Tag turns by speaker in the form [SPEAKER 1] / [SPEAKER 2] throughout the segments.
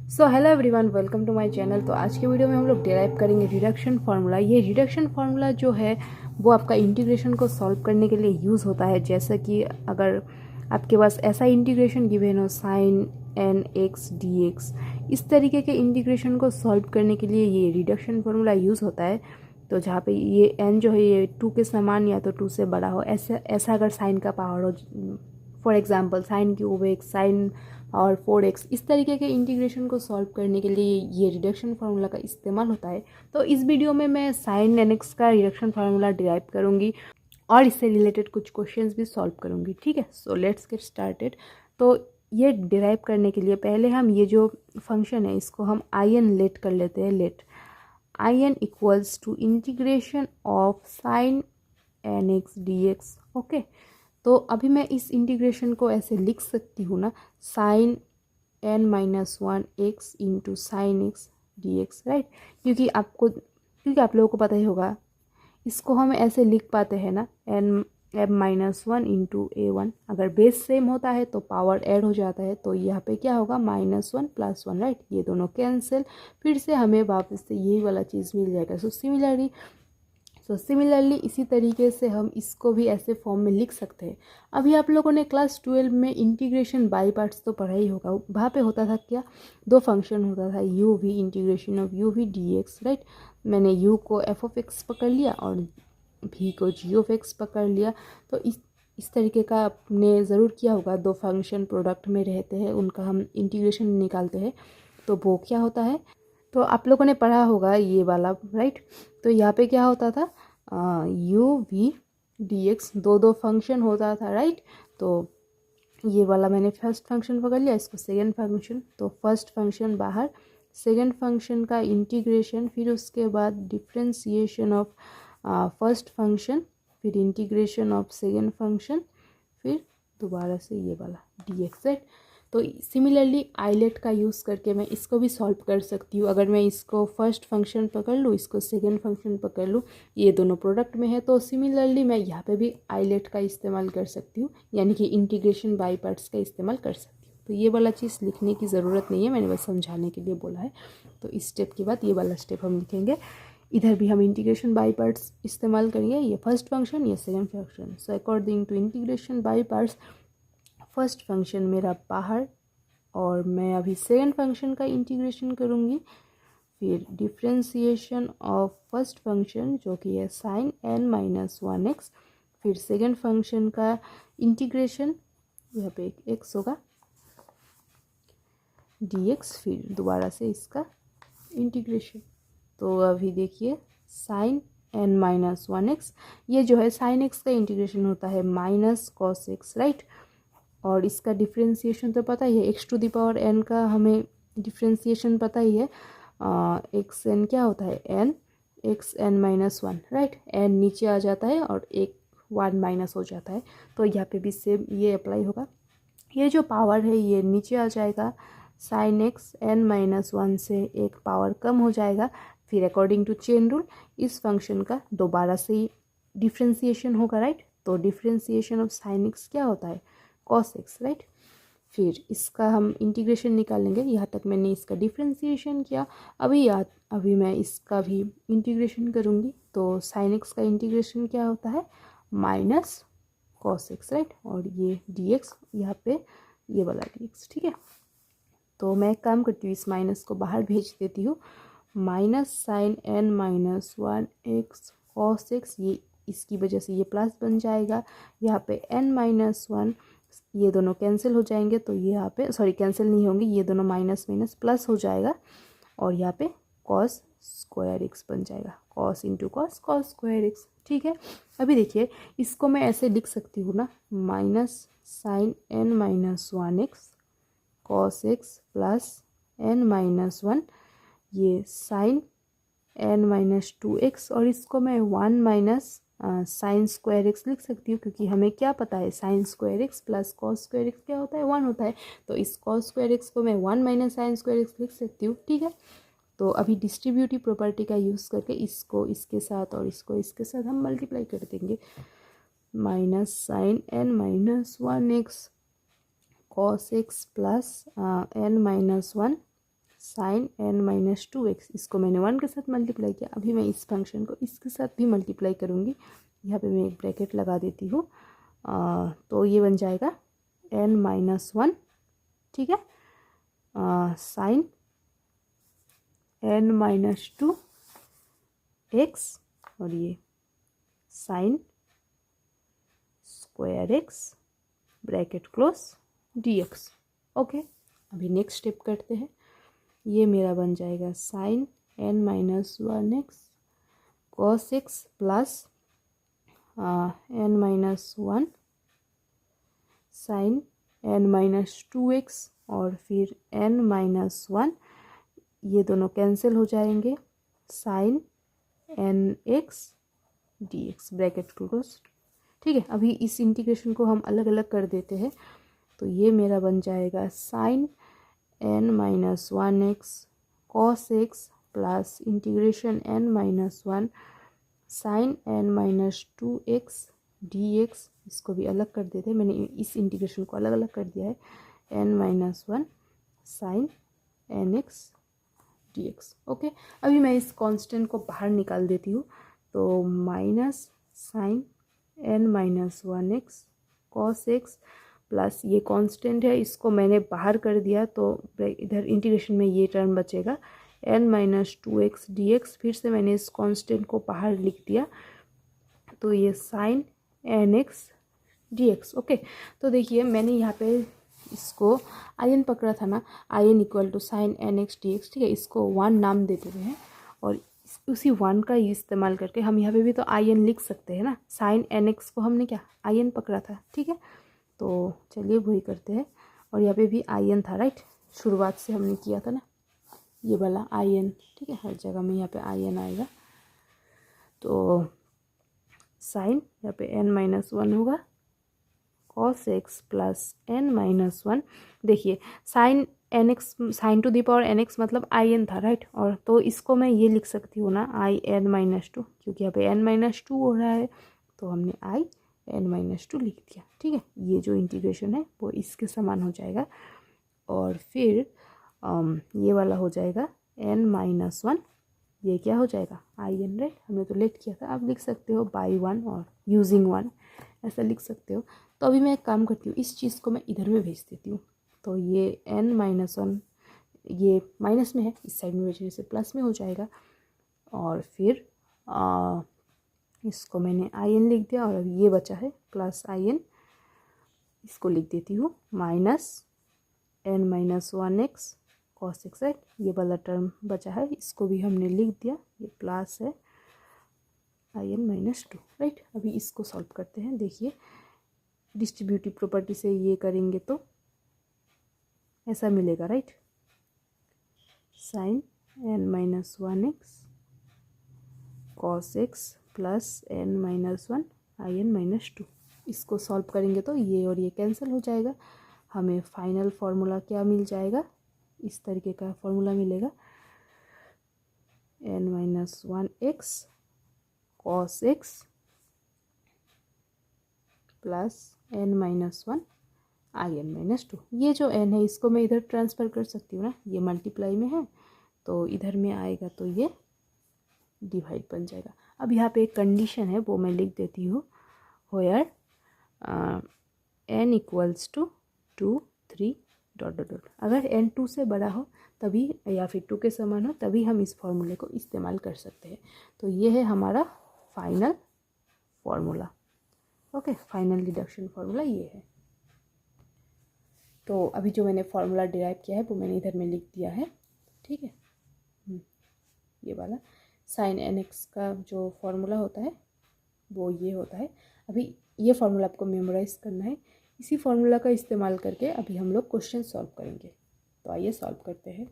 [SPEAKER 1] So hello everyone, welcome to my channel. तो आज के वीडियो में हम लोग डिराइव करेंगे रिडक्शन फार्मूला। ये रिडक्शन फार्मूला जो है वो आपका इंटीग्रेशन को सॉल्व करने के लिए यूज़ होता है। जैसे कि अगर आपके पास ऐसा इंटीग्रेशन गिवन हो sine n x d x, इस तरीके के इंटीग्रेशन को सॉल्व करने के लिए ये रिडक्शन फार्मूला यूज़ होता है। तो जहाँ पे ये एन जो है ये 2 के समान या तो 2 से बड़ा हो, ऐसा अगर साइन का पावर हो, for example sine cube x, sine और 4x, इस तरीके के इंटीग्रेशन को सॉल्व करने के लिए ये रिडक्शन फार्मूला का इस्तेमाल होता है। तो इस वीडियो में मैं साइन एन एक्स का रिडक्शन फार्मूला डिराइव करूँगी और इससे रिलेटेड कुछ क्वेश्चंस भी सॉल्व करूँगी। ठीक है, सो लेट्स गेट स्टार्टेड। तो ये डिराइव करने के लिए पहले हम ये जो फंक्शन है इसको हम आई एन लेट कर लेते हैं। Let I n equals to integration of sine n x d x. Okay, तो अभी मैं इस इंटीग्रेशन को ऐसे लिख सकती हूँ ना, sine n minus one x into sine x d x, right. क्योंकि आप लोगों को पता ही होगा, इसको हम ऐसे लिख पाते हैं ना, एम माइनस वन इंटू ए वन। अगर बेस सेम होता है तो पावर ऐड हो जाता है, तो यहाँ पे क्या होगा, minus one plus one, right. ये दोनों कैंसिल, फिर से हमें वापस से यही वाला चीज़ मिल जाएगा। सो सिमिलरली इसी तरीके से हम इसको भी ऐसे फॉर्म में लिख सकते हैं। अभी आप लोगों ने क्लास 12 में इंटीग्रेशन बाई पार्ट्स तो पढ़ा ही होगा। वहाँ पे होता था क्या, दो फंक्शन होता था, u v, integration of u v d x, right. मैंने यू को एफ ऑफ एक्स पकड़ लिया और भी को जी ऑफ एक्स पकड़ लिया। तो इस तरीके का आपने ज़रूर किया होगा। दो फंक्शन प्रोडक्ट में रहते हैं, उनका हम इंटीग्रेशन निकालते हैं, तो वो क्या होता है, तो आप लोगों ने पढ़ा होगा ये वाला, राइट। तो यहाँ पे क्या होता था, यू वी डी एक्स, दो फंक्शन होता था, राइट। तो ये वाला मैंने फर्स्ट फंक्शन पकड़ लिया, इसको सेकेंड फंक्शन। तो फर्स्ट फंक्शन बाहर, सेकेंड फंक्शन का इंटीग्रेशन, फिर उसके बाद डिफ्रेंसिएशन ऑफ फर्स्ट फंक्शन, फिर इंटीग्रेशन ऑफ सेकेंड फंक्शन, फिर दोबारा से ये वाला डी एक्स, राइट। तो सिमिलरली आइलेट का यूज़ करके मैं इसको भी सॉल्व कर सकती हूँ। अगर मैं इसको फर्स्ट फंक्शन पकड़ लूँ, इसको सेकेंड फंक्शन पकड़ लूँ, ये दोनों प्रोडक्ट में है, तो सिमिलरली मैं यहाँ पे भी आइलेट का इस्तेमाल कर सकती हूँ, यानी कि इंटीग्रेशन बाई पार्ट्स का इस्तेमाल कर सकती हूँ। तो ये वाला चीज़ लिखने की ज़रूरत नहीं है, मैंने बस समझाने के लिए बोला है। तो इस स्टेप के बाद ये वाला स्टेप हम लिखेंगे। इधर भी हम इंटीग्रेशन बाई पार्ट्स इस्तेमाल करेंगे, ये फर्स्ट फंक्शन, ये second function. So according to integration by parts, first function मेरा बाहर और मैं अभी सेकेंड फंक्शन का इंटीग्रेशन करूँगी। फिर डिफ्रेंसिएशन ऑफ फर्स्ट फंक्शन जो कि है sine n minus one x, फिर सेकेंड फंक्शन का इंटीग्रेशन, यहाँ पे एक एक्स होगा, डी एक्स, फिर दोबारा से इसका इंटीग्रेशन। तो अभी देखिए sine n minus one x, ये जो है साइन एक्स का इंटीग्रेशन होता है माइनस कॉस एक्स, राइट। और इसका डिफ्रेंसिएशन तो पता ही है, x to the power n का हमें डिफ्रेंसिएशन पता ही है। एक्स एन क्या होता है, n x n minus one, right. N नीचे आ जाता है और एक वन माइनस हो जाता है, तो यहाँ पे भी सेम ये अप्लाई होगा। ये जो पावर है ये नीचे आ जाएगा, sine x n minus one से एक पावर कम हो जाएगा। फिर अकॉर्डिंग टू चेन रूल इस फंक्शन का दोबारा से ही डिफ्रेंसिएशन होगा, राइट। तो डिफ्रेंसिएशन ऑफ साइन एक्स क्या होता है, कॉस एक्स, राइट। फिर इसका हम इंटीग्रेशन निकालेंगे। यहाँ तक मैंने इसका डिफ्रेंसिएशन किया, अभी मैं इसका भी इंटीग्रेशन करूँगी। तो साइन एक्स का इंटीग्रेशन क्या होता है, माइनस कॉस एक्स, राइट। और ये डी एक्स, यहाँ पे ये वाला डी एक्स, ठीक है। तो मैं एक काम करती हूँ, इस माइनस को बाहर भेज देती हूँ। Minus sine n minus one x cos x, ये इसकी वजह से ये प्लस बन जाएगा। यहाँ पे एन माइनस वन, ये दोनों कैंसिल हो जाएंगे, तो ये यहाँ पे सॉरी कैंसिल नहीं होंगे, ये दोनों माइनस माइनस प्लस हो जाएगा। और यहाँ पे कॉस स्क्वायर एक्स बन जाएगा, cos into cos, cos square x, ठीक है। अभी देखिए इसको मैं ऐसे लिख सकती हूँ ना, minus sine n minus one x cos x plus n minus one, ये sine n minus two x, और इसको मैं one minus sine square x लिख सकती हूँ, क्योंकि हमें क्या पता है, sine square x plus cos square x क्या होता है, वन होता है। तो इस कॉस स्क्वायर एक्स को मैं one minus sine square x लिख सकती हूँ, ठीक है। तो अभी डिस्ट्रीब्यूटिव प्रॉपर्टी का यूज़ करके इसको इसके साथ और इसको इसके साथ हम मल्टीप्लाई कर देंगे। Minus sine n minus one x cos x plus n minus one sine n minus 2x, इसको मैंने 1 के साथ मल्टीप्लाई किया। अभी मैं इस फंक्शन को इसके साथ भी मल्टीप्लाई करूँगी। यहाँ पे मैं एक ब्रैकेट लगा देती हूँ। तो ये बन जाएगा n माइनस 1, ठीक है, साइन n माइनस 2x और ये sine square x bracket close dx। Okay, अभी नेक्स्ट स्टेप करते हैं। ये मेरा बन जाएगा sine n minus 1x cos x plus n minus 1 sine n minus 2x और फिर n माइनस 1, ये दोनों कैंसिल हो जाएंगे, sine nx dx bracket close. ठीक है, अभी इस इंटीग्रेशन को हम अलग अलग कर देते हैं। तो ये मेरा बन जाएगा sine n minus 1x cos x plus integration n minus 1 sine n minus 2x dx। इसको भी अलग कर देते हैं, मैंने इस इंटीग्रेशन को अलग अलग कर दिया है, n minus 1 sine nx dx। Okay, अभी मैं इस कांस्टेंट को बाहर निकाल देती हूँ। तो minus sine n minus 1x cos x plus ये कांस्टेंट है, इसको मैंने बाहर कर दिया तो इधर इंटीग्रेशन में ये टर्म बचेगा n माइनस 2x dx। फिर से मैंने इस कांस्टेंट को बाहर लिख दिया, तो ये साइन nx dx। ओके, तो देखिए मैंने यहाँ पे इसको in पकड़ा था ना, in equal to sine nx dx, ठीक है, इसको 1 नाम देते हुए हैं और उसी 1 का ही इस्तेमाल करके हम यहाँ पे भी तो in लिख सकते हैं ना। साइन nx को हमने क्या in पकड़ा था, ठीक है, तो चलिए वही करते हैं। और यहाँ पे भी in था, राइट, शुरुआत से हमने किया था ना ये वाला in, ठीक है, हर जगह में यहाँ पे in आएगा। तो साइन यहाँ पे n माइनस 1 होगा cos x plus n minus 1। देखिए sine nx, sine to the power nx मतलब in था, राइट, और तो इसको मैं ये लिख सकती हूँ ना i n माइनस 2, क्योंकि यहाँ पे n माइनस 2 हो रहा है तो हमने i n माइनस 2 लिख दिया। ठीक है, ये जो इंटीग्रेशन है वो इसके समान हो जाएगा। और फिर ये वाला हो जाएगा n माइनस 1, ये क्या हो जाएगा in, राइट, हमने तो लेट किया था। आप लिख सकते हो बाई 1 और यूजिंग 1, ऐसा लिख सकते हो। तो अभी मैं एक काम करती हूँ, इस चीज़ को मैं इधर में भेज देती हूँ। तो ये n माइनस 1 ये माइनस में है, इस साइड में भेजने से प्लस में हो जाएगा। और फिर इसको मैंने in लिख दिया और अब ये बचा है प्लस in, इसको लिख देती हूँ minus n minus 1x cos x, right, ये वाला टर्म बचा है, इसको भी हमने लिख दिया, ये प्लस है in माइनस 2, राइट। अभी इसको सॉल्व करते हैं। देखिए डिस्ट्रीब्यूटिव प्रॉपर्टी से ये करेंगे तो ऐसा मिलेगा, right, sine n minus 1x cos x plus n minus 1 in minus 2। इसको सॉल्व करेंगे तो ये और ये कैंसिल हो जाएगा, हमें फाइनल फार्मूला क्या मिल जाएगा, इस तरीके का फार्मूला मिलेगा, n minus 1x cos x plus n minus 1 in minus 2। ये जो n है इसको मैं इधर ट्रांसफ़र कर सकती हूँ ना, ये मल्टीप्लाई में है तो इधर में आएगा तो ये डिवाइड बन जाएगा। अब यहाँ पे एक कंडीशन है वो मैं लिख देती हूँ, where n equals to 2 3 dot dot dot. अगर n 2 से बड़ा हो तभी, या फिर 2 के समान हो तभी हम इस फॉर्मूले को इस्तेमाल कर सकते हैं। तो ये है हमारा final formula. Okay, final deduction formula ये है। तो अभी जो मैंने फार्मूला डिराइव किया है वो मैंने इधर में लिख दिया है, ठीक है, ये वाला साइन nx का जो फार्मूला होता है वो ये होता है। अभी ये फार्मूला आपको मेमोराइज करना है, इसी फार्मूला का इस्तेमाल करके अभी हम लोग क्वेश्चन सॉल्व करेंगे। तो आइए सॉल्व करते हैं।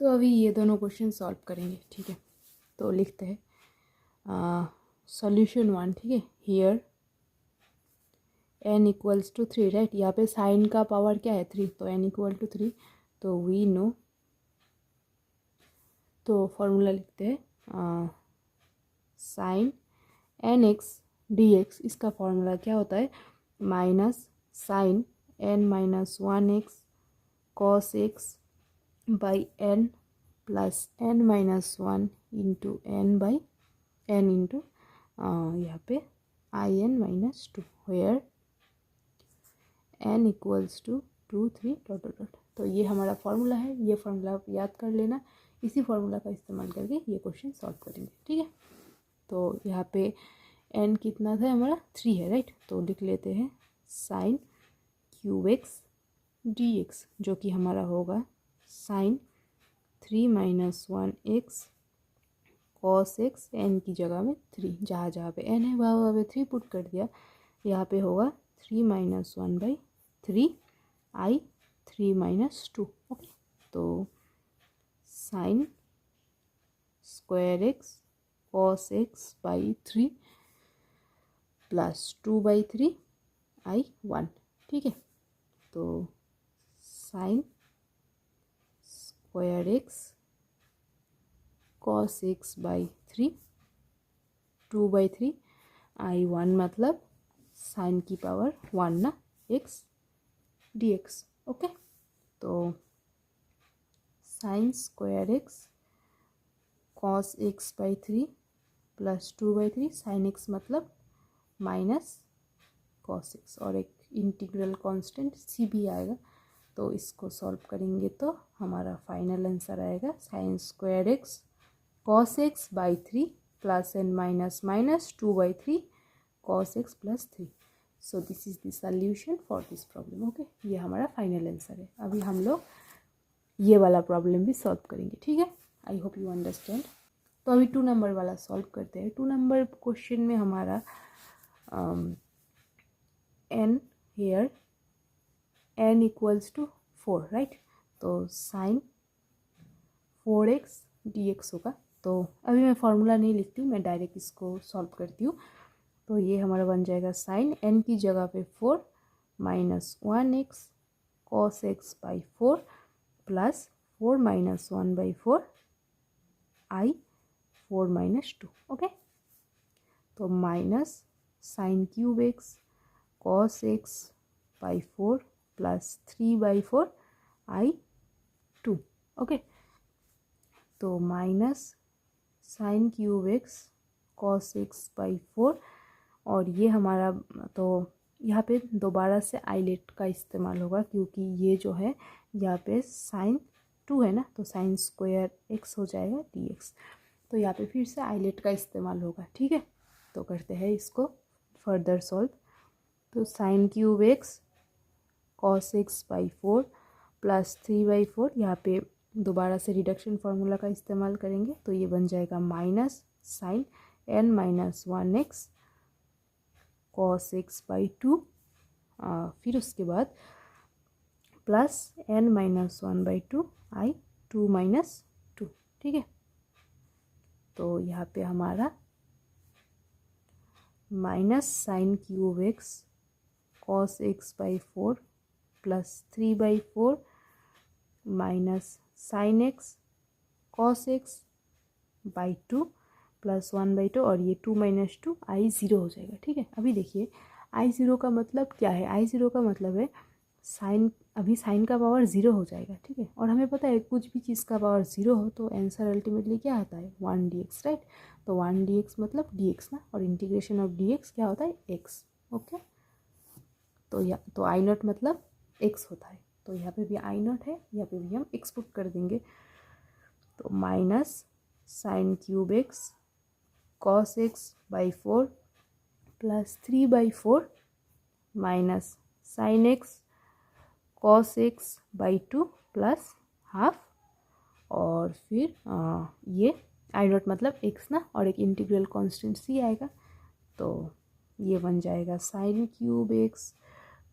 [SPEAKER 1] तो अभी ये दोनों क्वेश्चन सॉल्व करेंगे, ठीक है। तो लिखते हैं सॉल्यूशन 1, ठीक है, here n equals to 3, right, यहाँ पे साइन का पावर क्या है 3, तो n इक्वल टू 3, तो वी नो, तो फॉर्मूला लिखते हैं साइन nx dx, इसका फॉर्मूला क्या होता है, minus sine n minus 1x cos x by n plus n minus one into n by n into यहाँ पे I n minus two, where n equals to 2 3 dot dot dot. तो ये हमारा formula है, ये फार्मूला आप याद कर लेना, इसी फार्मूला का इस्तेमाल करके ये क्वेश्चन सॉल्व करेंगे, ठीक है। तो यहाँ पे एन कितना था हमारा 3 है, राइट। तो लिख लेते हैं sine cube x d x, जो कि हमारा होगा sine 3 minus 1 x cos x, n की जगह में 3, जहाँ जहाँ पे एन है वहाँ पे 3 पुट कर दिया। यहाँ पे होगा 3 minus 1 by 3 I 3 minus 2, okay. तो sine square x cos x by 3 plus 2 by 3 I 1, ठीक है। तो sine square x cos x by 3 2 by 3 I 1, मतलब साइन की पावर 1 ना, एक्स डी एक्स, ओके। तो sine square x cos x by 3 plus 2 by 3 sine x मतलब minus cos x, और एक इंटीग्रल कांस्टेंट सी भी आएगा। तो इसको सॉल्व करेंगे तो हमारा फाइनल आंसर आएगा sine square x cos x by 3 plus n minus minus 2 by 3 cos x plus 3। So this is the solution for this problem, okay. ये हमारा फाइनल आंसर है। अभी हम लोग ये वाला प्रॉब्लम भी सॉल्व करेंगे, ठीक है। I hope you understand. तो अभी 2 नंबर वाला सॉल्व करते हैं। 2 नंबर क्वेश्चन में हमारा n here n equals to 4, right. तो साइन 4x dx होगा। तो अभी मैं फार्मूला नहीं लिखती हूँ, मैं डायरेक्ट इसको सॉल्व करती हूँ। तो ये हमारा बन जाएगा साइन n की जगह पे 4 minus 1x cos x by 4 plus 4 minus 1 by 4 I 4 minus 2, okay. तो minus sine cube x cos x by 4 plus 3 by 4 I 2, okay. तो minus sine cube x cos x by 4, और ये हमारा, तो यहाँ पे दोबारा से आईलेट का इस्तेमाल होगा, क्योंकि ये जो है यहाँ पे साइन 2 है ना, तो साइन स्क्वायर एक्स हो जाएगा dx। तो यहाँ पे फिर से आईलेट का इस्तेमाल होगा, ठीक है। तो करते हैं इसको फर्दर सॉल्व। तो sign cube x cos x by 4 plus 3 by 4, यहाँ पे दोबारा से रिडक्शन फार्मूला का इस्तेमाल करेंगे। तो ये बन जाएगा minus sine n minus 1x cos x by 2, फिर उसके बाद plus n minus 1 by 2 I 2 minus 2, ठीक है। तो यहाँ पे हमारा minus sine cube x cos x by 4 plus 3 by 4 minus sine x cos x by 2 plus 1 by 2, और ये 2 माइनस 2 आई 0 हो जाएगा, ठीक है। अभी देखिए आई 0 का मतलब क्या है, आई 0 का मतलब है साइन, अभी साइन का पावर 0 हो जाएगा, ठीक है। और हमें पता है कुछ भी चीज़ का पावर 0 हो तो आंसर अल्टीमेटली क्या आता है 1 dx, राइट। तो 1 dx मतलब dx ना, और इंटीग्रेशन ऑफ dx क्या होता है x, ओके। तो आई नॉट मतलब x होता है। तो यहाँ पे भी आई नॉट है, यहाँ पे भी हम x पुट कर देंगे। तो minus sine cube x cos x by 4 plus 3 by 4 minus sine x cos x by 2 plus half, और फिर ये आई नॉट मतलब x ना, और एक इंटीग्रल कांस्टेंट c आएगा। तो ये बन जाएगा sign cube x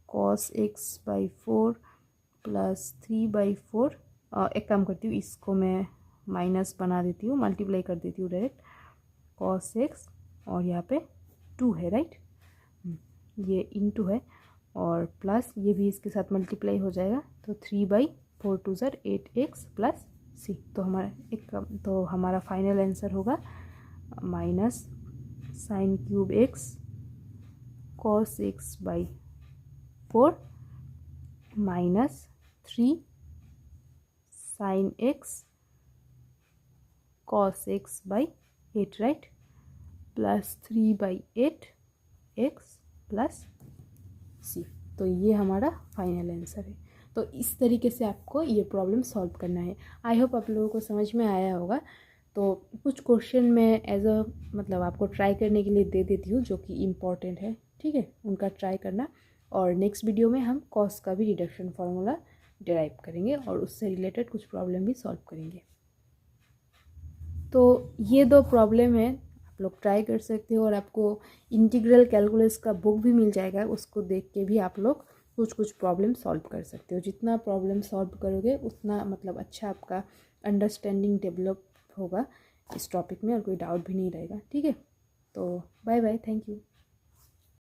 [SPEAKER 1] cos x by 4 plus 3 by 4, एक काम करती हूँ, इसको मैं माइनस बना देती हूँ, मल्टीप्लाई कर देती हूँ डायरेक्ट, कॉस एक्स और यहाँ पे 2 है, राइट, ये इनटू है, और प्लस ये भी इसके साथ मल्टीप्लाई हो जाएगा। तो 3 बाई 4 2 ज़र 8x प्लस c। तो हमारा फाइनल आंसर होगा minus sine cube x cos x by 4 minus 3 sine x cos x by 8, right, plus 3/8 x plus c. तो ये हमारा फाइनल आंसर है। तो इस तरीके से आपको ये प्रॉब्लम सॉल्व करना है। आई होप आप लोगों को समझ में आया होगा। तो कुछ क्वेश्चन मैं एज अ मतलब आपको ट्राई करने के लिए दे देती हूँ जो कि इम्पॉर्टेंट है, ठीक है, उनका ट्राई करना। और नेक्स्ट वीडियो में हम कॉस का भी रिडक्शन फार्मूला डिराइव करेंगे और उससे रिलेटेड कुछ प्रॉब्लम भी सॉल्व करेंगे। तो ये 2 प्रॉब्लम है, आप लोग ट्राई कर सकते हो। और आपको इंटीग्रल कैलकुलस का बुक भी मिल जाएगा, उसको देख के भी आप लोग कुछ कुछ प्रॉब्लम सॉल्व कर सकते हो। जितना प्रॉब्लम सॉल्व करोगे उतना मतलब अच्छा आपका अंडरस्टैंडिंग डेवलप होगा इस टॉपिक में और कोई डाउट भी नहीं रहेगा, ठीक है। तो बाय बाय, थैंक यू।